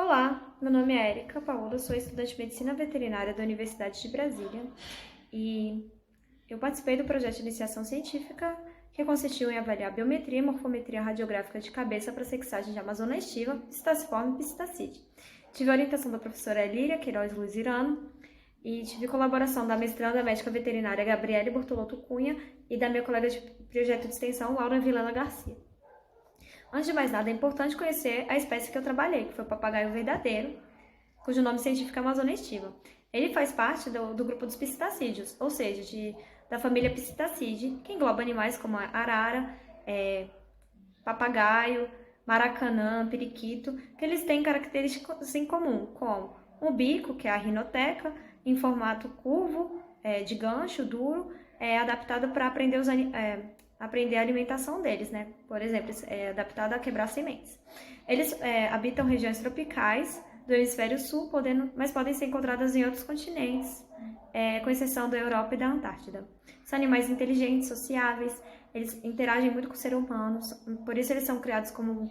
Olá, meu nome é Érica Paola, sou estudante de Medicina Veterinária da Universidade de Brasília e eu participei do projeto de iniciação científica que consistiu em avaliar biometria e morfometria radiográfica de cabeça para sexagem de Amazona estiva, Psittaciforme e Psittacide. Tive a orientação da professora Elíria Queiroz Luzirano e tive colaboração da mestranda médica veterinária Gabriele Bortolotto Cunha e da minha colega de projeto de extensão Laura Vilana Garcia. Antes de mais nada, é importante conhecer a espécie que eu trabalhei, que foi o papagaio verdadeiro, cujo nome científico é Amazona estiva. Ele faz parte do grupo dos psitacídeos, ou seja, da família Psittacidae, que engloba animais como arara, papagaio, maracanã, periquito, que eles têm características em comum, como o bico, que é a rinoteca, em formato curvo, de gancho, duro, adaptado para aprender a alimentação deles, né? Por exemplo, é adaptado a quebrar sementes. Eles habitam regiões tropicais do hemisfério sul, mas podem ser encontrados em outros continentes, com exceção da Europa e da Antártida. São animais inteligentes, sociáveis, eles interagem muito com os seres humanos, por isso eles são criados como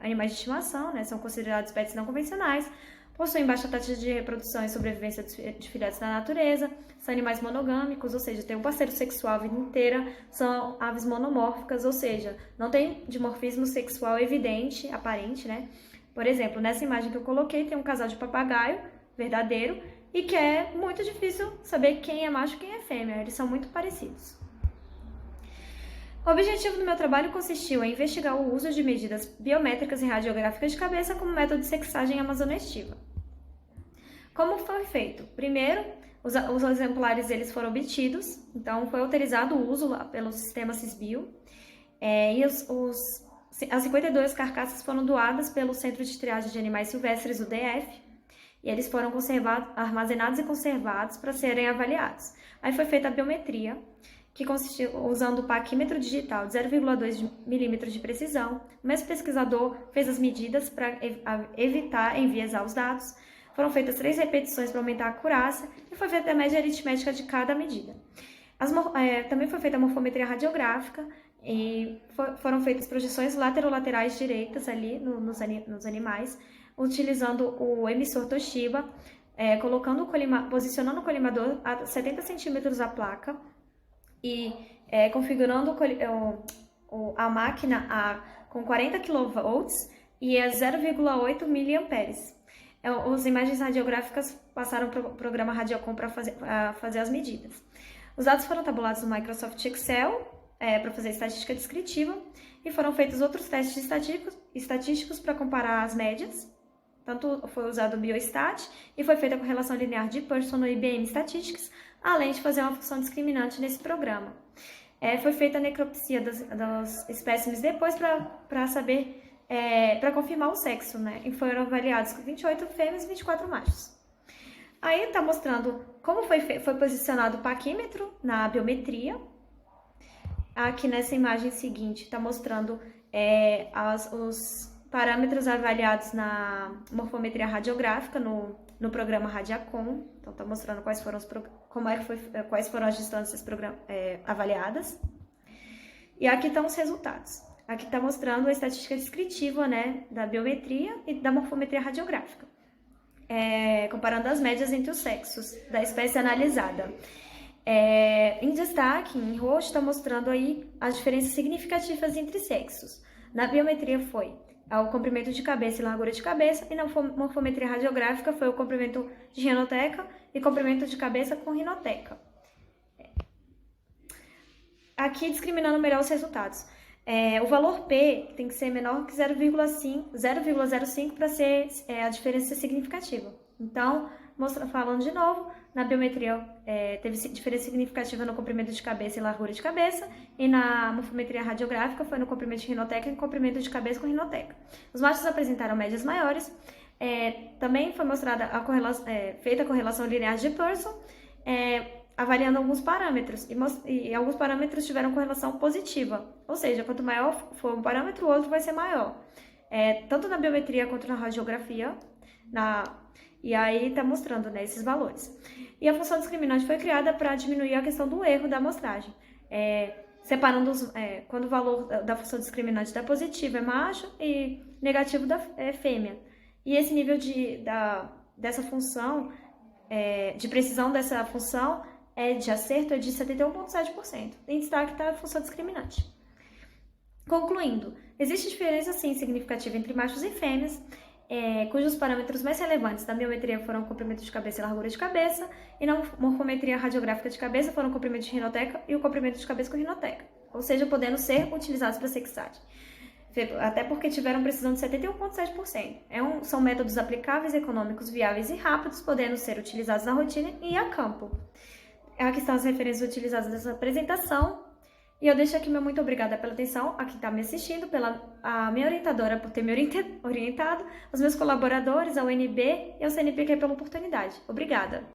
animais de estimação, né? São considerados pets não convencionais, possuem baixa taxa de reprodução e sobrevivência de filhotes na natureza, são animais monogâmicos, ou seja, tem um parceiro sexual a vida inteira, são aves monomórficas, ou seja, não tem dimorfismo sexual evidente, aparente, né? Por exemplo, nessa imagem que eu coloquei, tem um casal de papagaio verdadeiro e que é muito difícil saber quem é macho e quem é fêmea, eles são muito parecidos. O objetivo do meu trabalho consistiu em investigar o uso de medidas biométricas e radiográficas de cabeça como método de sexagem Amazona estiva. Como foi feito? Primeiro, os exemplares eles foram obtidos, então foi autorizado o uso lá pelo sistema Cisbio, e as 52 carcaças foram doadas pelo Centro de Triagem de Animais Silvestres, o DF, e eles foram armazenados e conservados para serem avaliados. Aí foi feita a biometria, que consistiu usando o paquímetro digital de 0,2 milímetros de precisão. O mesmo pesquisador fez as medidas para evitar enviesar os dados. Foram feitas 3 repetições para aumentar a acurácia e foi feita a média aritmética de cada medida. Também foi feita a morfometria radiográfica e foram feitas projeções laterolaterais direitas ali nos animais, utilizando o emissor Toshiba, posicionando o colimador a 70 centímetros da placa e configurando a máquina com 40 kV e a 0,8 mA. As imagens radiográficas passaram para o programa Radiocom para fazer as medidas. Os dados foram tabulados no Microsoft Excel para fazer estatística descritiva e foram feitos outros testes estatísticos para comparar as médias. Tanto foi usado o Biostat e foi feita a correlação linear de Pearson no IBM Statistics, além de fazer uma função discriminante nesse programa. Foi feita a necropsia dos espécimes depois para saber, para confirmar o sexo, né? E foram avaliados 28 fêmeas e 24 machos. Aí está mostrando como foi posicionado o paquímetro na biometria. Aqui nessa imagem seguinte está mostrando os parâmetros avaliados na morfometria radiográfica no programa Radiacom. Então, está mostrando quais foram as distâncias avaliadas. E aqui estão os resultados. Aqui está mostrando a estatística descritiva, né, da biometria e da morfometria radiográfica, comparando as médias entre os sexos da espécie analisada. Em destaque, em roxo, está mostrando aí as diferenças significativas entre sexos. Na biometria foi o comprimento de cabeça e largura de cabeça, e na morfometria radiográfica foi o comprimento de rinoteca e comprimento de cabeça com rinoteca. Aqui discriminando melhor os resultados. O valor P tem que ser menor que 0,05 para ser a diferença significativa. Então, falando de novo, na biometria teve diferença significativa no comprimento de cabeça e largura de cabeça, e na morfometria radiográfica foi no comprimento de rinoteca e comprimento de cabeça com rinoteca. Os machos apresentaram médias maiores, também foi mostrada feita a correlação linear de Pearson, avaliando alguns parâmetros, e alguns parâmetros tiveram correlação positiva, ou seja, quanto maior for um parâmetro, o outro vai ser maior, tanto na biometria quanto na radiografia, e aí está mostrando, né, esses valores. E a função discriminante foi criada para diminuir a questão do erro da amostragem, separando quando o valor da função discriminante da positiva é macho e negativo é fêmea. E esse nível dessa função, de precisão dessa função, de acerto é de 71,7%. Em destaque está a função discriminante. Concluindo, existe diferença sim significativa entre machos e fêmeas, cujos parâmetros mais relevantes da biometria foram o comprimento de cabeça e largura de cabeça, e na morfometria radiográfica de cabeça foram o comprimento de rinoteca e o comprimento de cabeça com rinoteca, ou seja, podendo ser utilizados para sexagem. Até porque tiveram precisão de 71,7%. São métodos aplicáveis, econômicos, viáveis e rápidos, podendo ser utilizados na rotina e a campo. Aqui estão as referências utilizadas nessa apresentação. E eu deixo aqui meu muito obrigada pela atenção, a quem está me assistindo, a minha orientadora por ter me orientado, aos meus colaboradores, ao UNB e ao CNPq pela oportunidade. Obrigada!